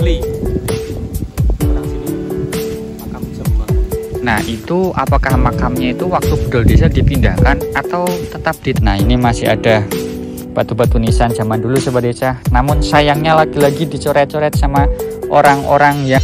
asli. Orang sini makam semua. Nah itu apakah makamnya itu waktu bedol desa dipindahkan atau tetap di... Nah ini masih ada batu-batu nisan zaman dulu sobat desa. Namun sayangnya lagi-lagi dicoret-coret sama orang-orang yang...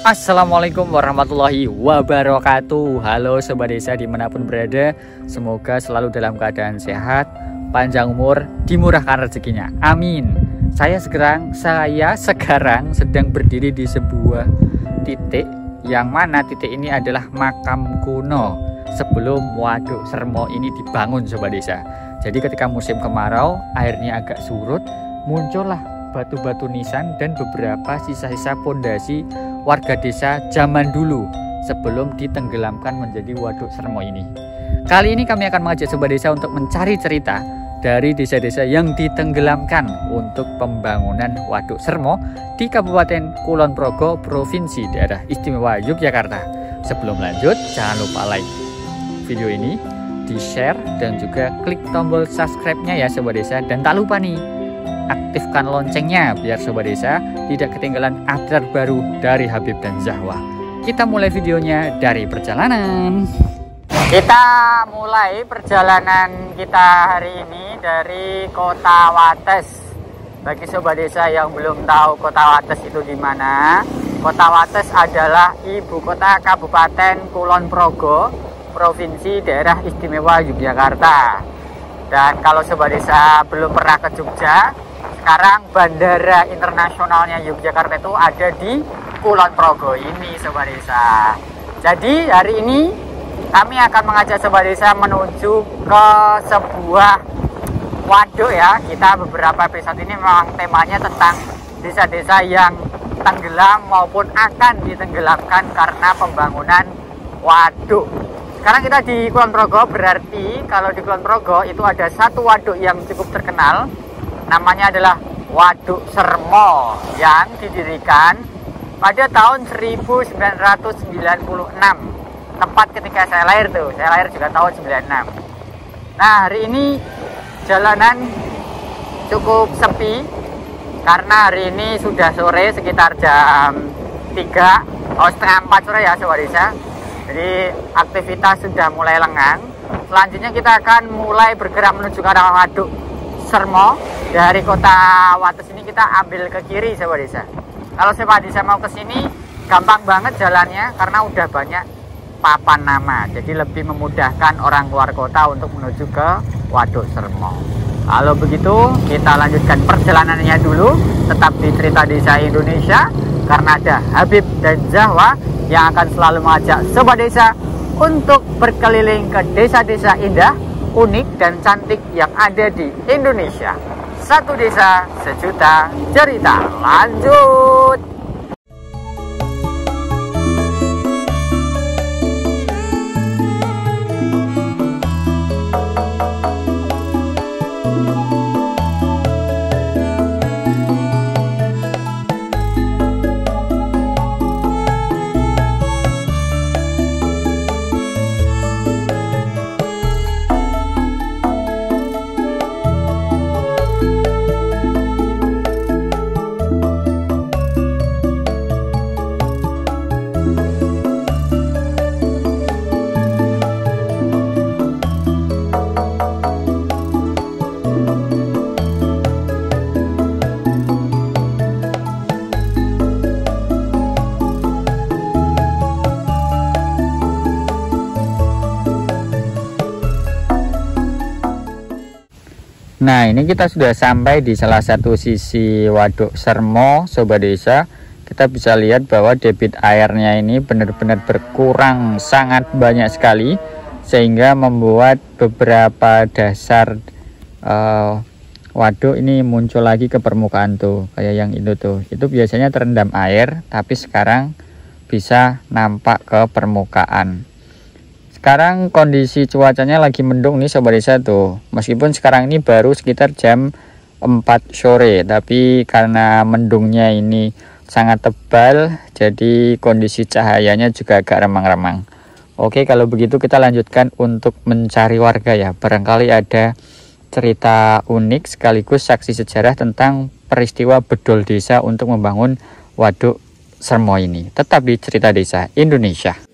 Assalamualaikum warahmatullahi wabarakatuh. Halo sobat desa dimanapun berada, semoga selalu dalam keadaan sehat, panjang umur, dimurahkan rezekinya, amin. Saya sekarang sedang berdiri di sebuah titik, yang mana titik ini adalah makam kuno sebelum Waduk Sermo ini dibangun sobat desa. Jadi ketika musim kemarau airnya agak surut, muncullah batu-batu nisan dan beberapa sisa-sisa pondasi warga desa zaman dulu sebelum ditenggelamkan menjadi Waduk Sermo ini. Kali ini kami akan mengajak sobat desa untuk mencari cerita dari desa-desa yang ditenggelamkan untuk pembangunan Waduk Sermo di Kabupaten Kulon Progo, Provinsi Daerah Istimewa Yogyakarta. Sebelum lanjut, jangan lupa like video ini, di-share dan juga klik tombol subscribe-nya ya sobat desa, dan tak lupa nih aktifkan loncengnya biar sobat desa tidak ketinggalan update baru dari Habib dan Zahwa. Kita mulai videonya dari perjalanan. Kita mulai perjalanan kita hari ini dari Kota Wates. Bagi sobat desa yang belum tahu Kota Wates itu di mana, Kota Wates adalah ibu kota Kabupaten Kulon Progo, Provinsi Daerah Istimewa Yogyakarta. Dan kalau sobat desa belum pernah ke Jogja, sekarang Bandara Internasionalnya Yogyakarta itu ada di Kulon Progo ini sobat desa. Jadi hari ini kami akan mengajak sobat desa menuju ke sebuah waduk ya. Kita beberapa episode ini memang temanya tentang desa-desa yang tenggelam maupun akan ditenggelamkan karena pembangunan waduk. Sekarang kita di Kulon Progo, berarti kalau di Kulon Progo itu ada satu waduk yang cukup terkenal. Namanya adalah Waduk Sermo yang didirikan pada tahun 1996. Tepat ketika saya lahir tuh. Saya lahir juga tahun 96. Nah, hari ini jalanan cukup sepi karena hari ini sudah sore sekitar jam 3, setengah 4 sore ya sobat desa. Jadi aktivitas sudah mulai lengang. Selanjutnya kita akan mulai bergerak menuju ke arah Waduk Sermo. Dari Kota Wates ini kita ambil ke kiri sobat desa. Kalau sobat desa mau ke sini gampang banget jalannya karena udah banyak papan nama. Jadi lebih memudahkan orang luar kota untuk menuju ke Waduk Sermo. Kalau begitu kita lanjutkan perjalanannya dulu. Tetap di Cerita Desa Indonesia karena ada Habib dan Zahwa yang akan selalu mengajak sobat desa untuk berkeliling ke desa-desa indah, unik dan cantik yang ada di Indonesia. Satu desa, sejuta cerita. Lanjut. Nah ini kita sudah sampai di salah satu sisi Waduk Sermo sobat desa. Kita bisa lihat bahwa debit airnya ini benar-benar berkurang sangat banyak sekali, sehingga membuat beberapa dasar waduk ini muncul lagi ke permukaan tuh, kayak yang itu tuh. Itu biasanya terendam air, tapi sekarang bisa nampak ke permukaan. Sekarang kondisi cuacanya lagi mendung nih Sobat Desa tuh. Meskipun sekarang ini baru sekitar jam 4 sore, tapi karena mendungnya ini sangat tebal, jadi kondisi cahayanya juga agak remang-remang. Oke, kalau begitu kita lanjutkan untuk mencari warga ya. Barangkali ada cerita unik sekaligus saksi sejarah tentang peristiwa bedol desa untuk membangun waduk Sermo ini. Tetap di Cerita Desa Indonesia.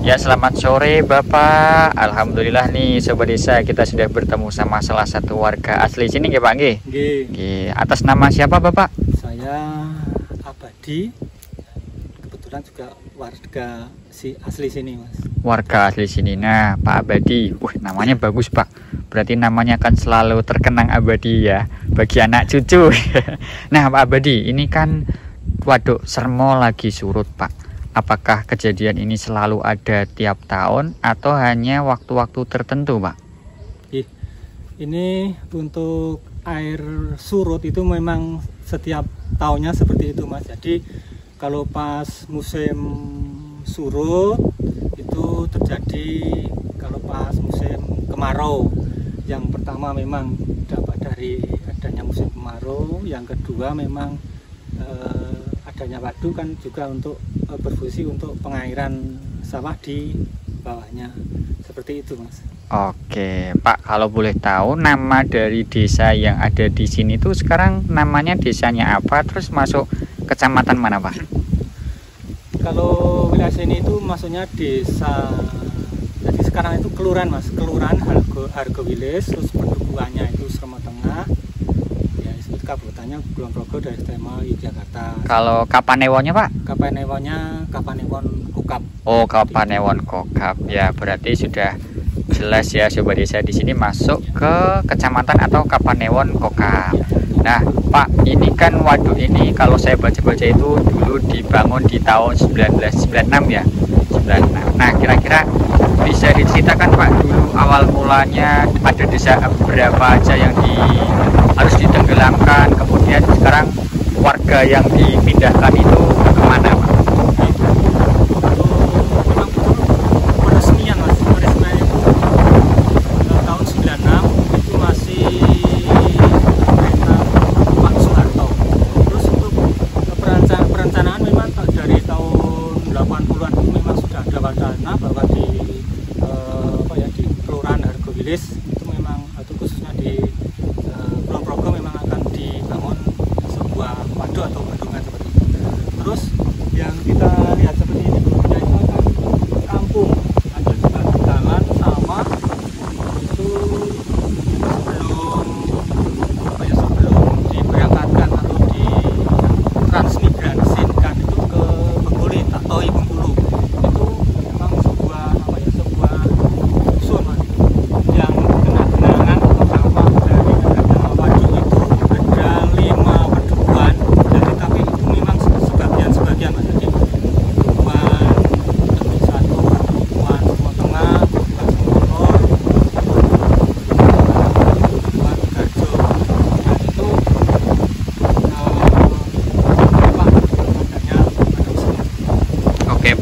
Ya, selamat sore Bapak. Alhamdulillah nih Sobat Desa, kita sudah bertemu sama salah satu warga asli sini nggih Pak nggih? Nggih. Atas nama siapa Bapak? Saya Abadi. Kebetulan juga warga asli sini, Mas. Warga asli sini. Nah, Pak Abadi. Namanya bagus, Pak. Berarti namanya akan selalu terkenang abadi ya bagi anak cucu. Nah, Pak Abadi, ini kan waduk Sermo lagi surut, Pak. Apakah kejadian ini selalu ada tiap tahun atau hanya waktu-waktu tertentu, Pak? Ini untuk air surut itu memang setiap tahunnya seperti itu, Mas. Jadi kalau pas musim surut itu terjadi kalau pas musim kemarau. Yang pertama memang dapat dari adanya musim kemarau, yang kedua memang adanya waduk kan juga untuk berfungsi untuk pengairan sawah di bawahnya, seperti itu, Mas. Oke, Pak, kalau boleh tahu nama dari desa yang ada di sini tuh sekarang namanya desanya apa? Terus masuk kecamatan mana, Pak? Kalau wilayah sini itu maksudnya desa, jadi sekarang itu kelurahan, Mas. Kelurahan Hargowilis, terus pendukuhannya itu Sermo Tengah. Kabupatennya Kulon Progo dari tema Yogyakarta. Kalau Kapanewonnya, Pak? Kapanewonnya Kapanewon Kokap. Oh, Kapanewon Kokap. Ya, berarti sudah jelas ya Sobat Desa, di sini masuk ke kecamatan atau Kapanewon Kokap. Nah, Pak, ini kan waduk ini kalau saya baca-baca itu dulu dibangun di tahun 1996 ya. 96. Nah, kira-kira bisa diceritakan, Pak, dulu awal mulanya ada desa berapa aja yang harus ditenggelamkan, kemudian sekarang warga yang dipindahkan itu kemana, Pak? Memang betul peresmian, Mas. Peresmian itu tahun 96 itu masih Pak Soeharto. Terus untuk perencanaan memang dari tahun 80-an itu memang sudah ada wacana bahwa di di Kelurahan Hargowilis itu memang itu khususnya di Kulon Progo memang akan dibangun sebuah waduk atau bendungan seperti itu.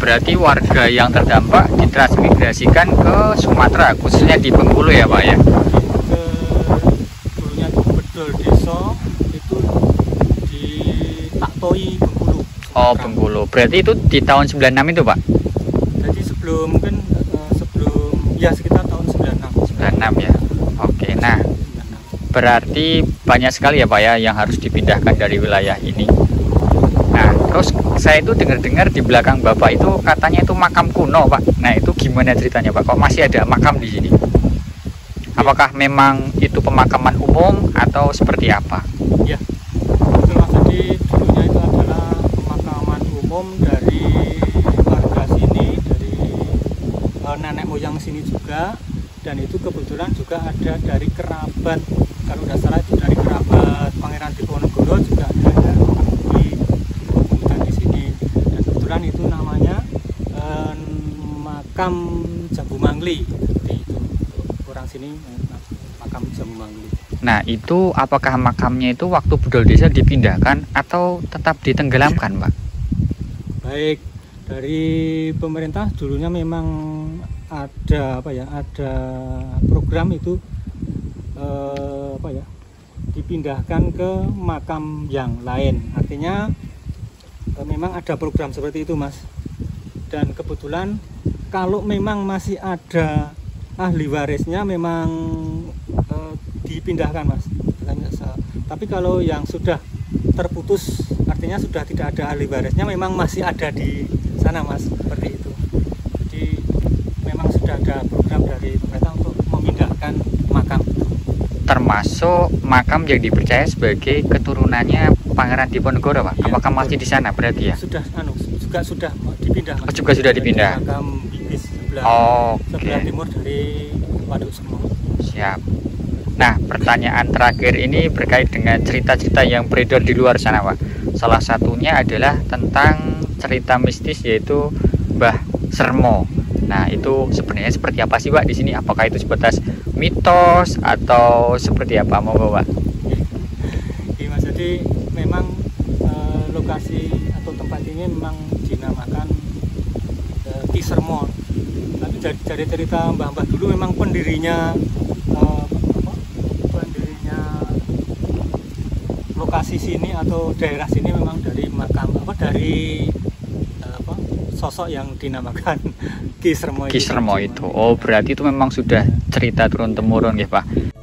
berarti warga yang terdampak ditransmigrasikan ke Sumatera, khususnya di Bengkulu ya Pak ya? Ke dulunya itu Bedol Desa, itu di Taktoi, Bengkulu. Oh Bengkulu, berarti itu di tahun 96 itu Pak? Jadi sebelum ya sekitar tahun 96. 96 ya. Oke, nah berarti banyak sekali ya Pak ya yang harus dipindahkan dari wilayah ini. Nah terus saya itu dengar-dengar di belakang Bapak itu katanya itu makam kuno Pak. Nah itu gimana ceritanya Pak? Kok masih ada makam di sini? Apakah memang itu pemakaman umum atau seperti apa? Ya, betul Mas. Jadi dulunya itu adalah pemakaman umum dari warga sini, dari nenek moyang sini juga, dan itu kebetulan juga ada dari kerabat, kalau tidak salah itu dari kerabat Pangeran Diponegoro juga ada di sini, dan kebetulan itu namanya makam Jambu Mangli, seperti itu orang sini, makam Jambu Mangli. Nah itu apakah makamnya itu waktu Bedol Desa dipindahkan atau tetap ditenggelamkan Pak? Baik, dari pemerintah dulunya memang ada ada program itu dipindahkan ke makam yang lain. Artinya memang ada program seperti itu Mas. Dan kebetulan kalau memang masih ada ahli warisnya memang dipindahkan Mas. Tapi kalau yang sudah terputus, artinya sudah tidak ada ahli warisnya, memang masih ada di sana Mas, seperti itu. Jadi memang sudah ada program dari pemerintah untuk memindahkan makam, termasuk makam yang dipercaya sebagai keturunannya Pangeran Diponegoro Pak. Ya, apakah masih di sana berarti ya? Sudah sudah dipindah Mas. Oh, juga sudah dipindah. Makam Bibis sebelah timur dari Waduk Semo. Siap. Nah, pertanyaan terakhir ini berkait dengan cerita-cerita yang beredar di luar sana Pak. Salah satunya adalah tentang cerita mistis yaitu Mbah Sermo. Nah, itu sebenarnya seperti apa sih Pak di sini? Apakah itu sebatas mitos atau seperti apa mau Pak? Iya Mas, jadi memang lokasi atau tempat ini memang dinamakan Ki Sermo. Tapi dari cerita mbah-mbah dulu memang pendirinya lokasi sini atau daerah sini memang dari makam dari sosok yang dinamakan Ki Sermo. Ki Sermo itu. Oh, berarti itu memang sudah cerita turun temurun ya Pak.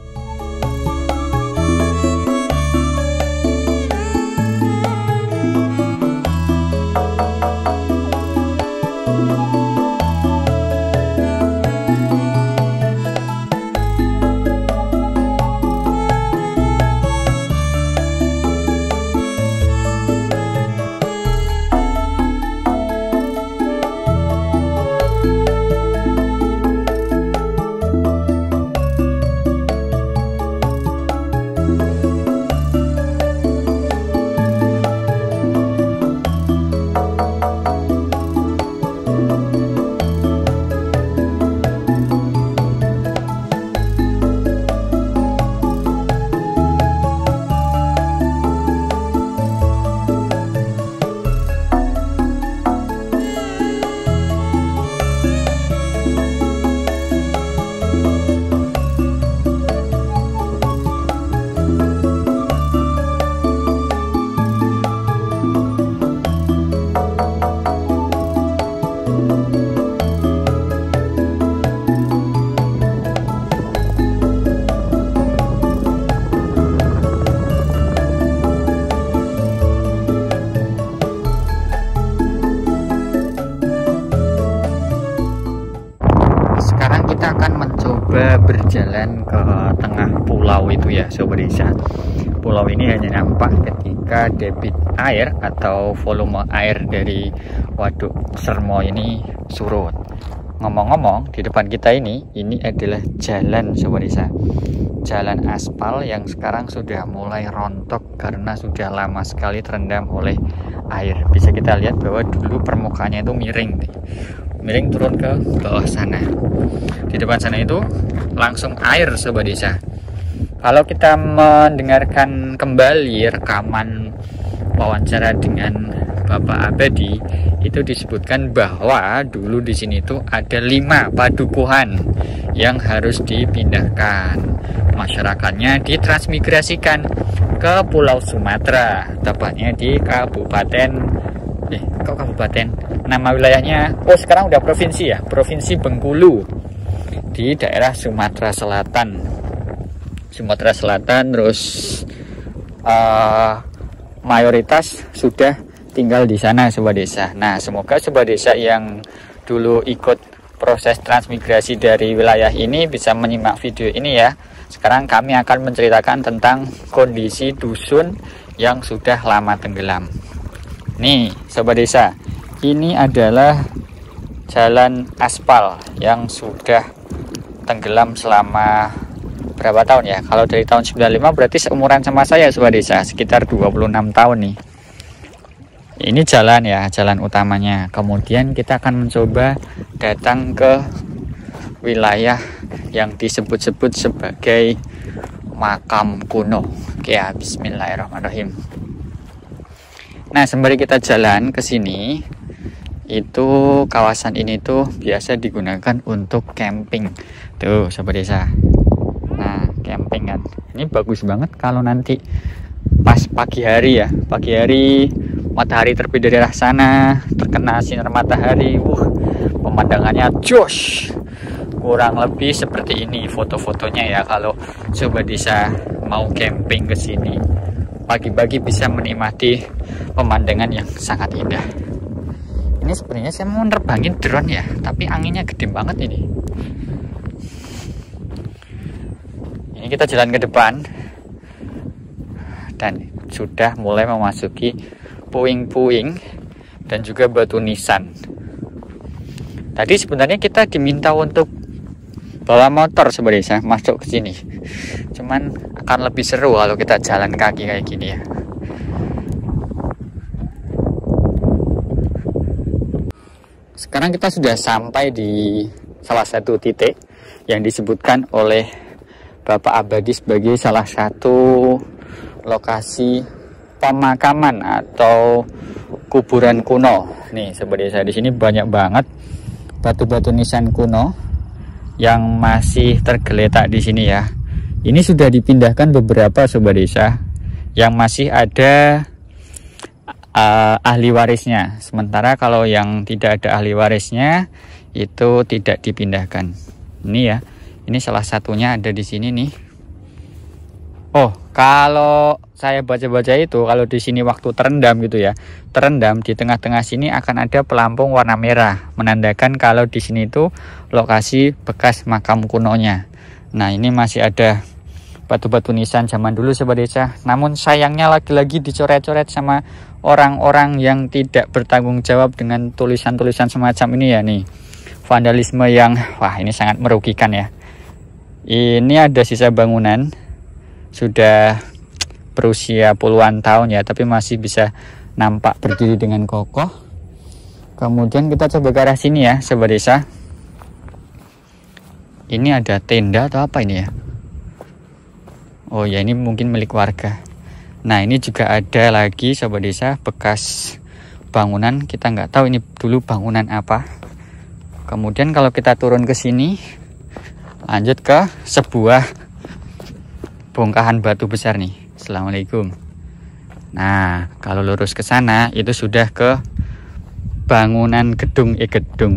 Berjalan ke tengah pulau itu ya Sobat Desa. Pulau ini hanya nampak ketika debit air atau volume air dari Waduk Sermo ini surut. Ngomong-ngomong, di depan kita ini adalah jalan Sobat Desa. Jalan aspal yang sekarang sudah mulai rontok karena sudah lama sekali terendam oleh air. Bisa kita lihat bahwa dulu permukaannya itu miring turun ke bawah sana. Di depan sana itu langsung air Sobat Desa. Kalau kita mendengarkan kembali rekaman wawancara dengan Bapak Abadi itu disebutkan bahwa dulu di sini tuh ada 5 padukuhan yang harus dipindahkan. Masyarakatnya ditransmigrasikan ke Pulau Sumatera, tepatnya di Kabupaten nama wilayahnya, sekarang udah provinsi ya, Provinsi Bengkulu, di daerah Sumatera Selatan. Terus mayoritas sudah tinggal di sana Sobat Desa. Nah, semoga Sobat Desa yang dulu ikut proses transmigrasi dari wilayah ini bisa menyimak video ini ya. Sekarang kami akan menceritakan tentang kondisi dusun yang sudah lama tenggelam. Nih Sobat Desa, ini adalah jalan aspal yang sudah tenggelam selama berapa tahun ya? Kalau dari tahun 95 berarti seumuran sama saya Sobat Desa, sekitar 26 tahun nih. Ini jalan ya, jalan utamanya. Kemudian kita akan mencoba datang ke wilayah yang disebut-sebut sebagai makam kuno. Oke ya, bismillahirrahmanirrahim. Nah, sembari kita jalan ke sini, itu kawasan ini tuh biasa digunakan untuk camping. Tuh Sobat Desa. Nah, camping kan. Ini bagus banget kalau nanti pas pagi hari ya. Pagi hari matahari terbit dari arah sana, terkena sinar matahari. Pemandangannya josh. Kurang lebih seperti ini foto-fotonya ya kalau Sobat Desa mau camping ke sini. Pagi-pagi bisa menikmati pemandangan yang sangat indah. Ini sebenarnya saya mau nerbangin drone ya, tapi anginnya gede banget ini. Ini kita jalan ke depan dan sudah mulai memasuki puing-puing dan juga batu nisan. Tadi sebenarnya kita diminta untuk bawa motor Sobat Desa masuk ke sini. Cuman akan lebih seru kalau kita jalan kaki kayak gini ya. Sekarang kita sudah sampai di salah satu titik yang disebutkan oleh Bapak Abadi sebagai salah satu lokasi pemakaman atau kuburan kuno. Nih Sobat Desa, di sini banyak banget batu-batu nisan kuno yang masih tergeletak di sini ya. Ini sudah dipindahkan beberapa Sobat Desa, yang masih ada ahli warisnya. Sementara kalau yang tidak ada ahli warisnya itu tidak dipindahkan. Ini ya, ini salah satunya ada di sini nih. Kalau saya baca-baca itu, kalau di sini waktu terendam gitu ya, terendam di tengah-tengah sini akan ada pelampung warna merah, menandakan kalau di sini itu lokasi bekas makam kunonya. Nah, ini masih ada batu-batu nisan zaman dulu Sobat Desa. Namun sayangnya lagi-lagi dicoret-coret sama orang-orang yang tidak bertanggung jawab dengan tulisan-tulisan semacam ini ya nih. Vandalisme yang ini sangat merugikan ya. Ini ada sisa bangunan sudah berusia puluhan tahun ya, tapi masih bisa nampak berdiri dengan kokoh. Kemudian kita coba ke arah sini ya Sobat Desa. Ini ada tenda atau apa ini ya? Oh ya, ini mungkin milik warga. Nah, ini juga ada lagi Sobat Desa bekas bangunan. Kita nggak tahu ini dulu bangunan apa. Kemudian kalau kita turun ke sini, lanjut ke sebuah bongkahan batu besar nih. Assalamualaikum. Nah, kalau lurus ke sana itu sudah ke bangunan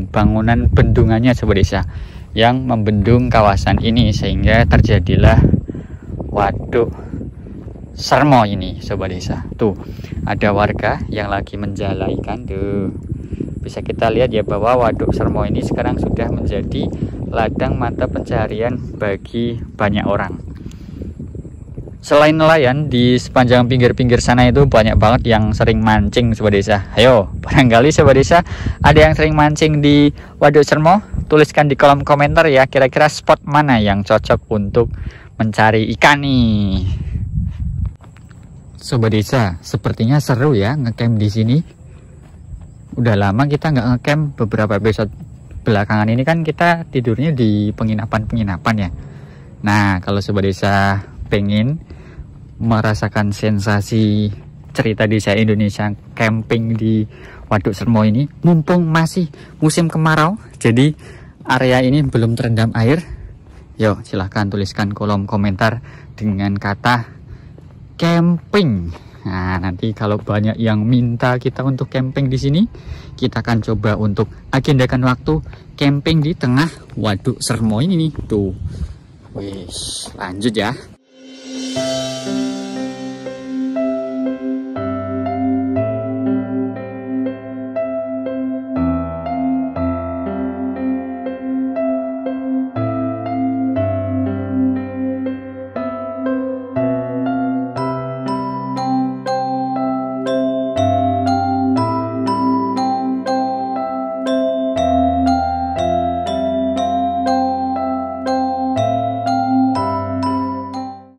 bangunan bendungannya Sobat Desa yang membendung kawasan ini, sehingga terjadilah waduk Sermo ini Sobat Desa. Tuh, ada warga yang lagi menjala ikan tuh. Bisa kita lihat ya bahwa waduk Sermo ini sekarang sudah menjadi ladang mata pencaharian bagi banyak orang. Selain nelayan, di sepanjang pinggir-pinggir sana itu banyak banget yang sering mancing Sobat Desa. Ayo, barangkali Sobat Desa ada yang sering mancing di waduk Sermo? Tuliskan di kolom komentar ya, kira-kira spot mana yang cocok untuk mencari ikan nih. Sobat Desa, sepertinya seru ya ngecamp di sini. Udah lama kita nggak ngecamp, beberapa episode belakangan ini kan kita tidurnya di penginapan-penginapan ya. Nah, kalau Sobat Desa pengen merasakan sensasi cerita desa Indonesia camping di Waduk Sermo ini, mumpung masih musim kemarau, jadi area ini belum terendam air. Yuk silahkan tuliskan kolom komentar dengan kata camping. Nah, nanti kalau banyak yang minta kita untuk camping di sini, kita akan coba untuk agendakan waktu camping di tengah Waduk Sermo ini nih. Tuh. Wih, lanjut ya.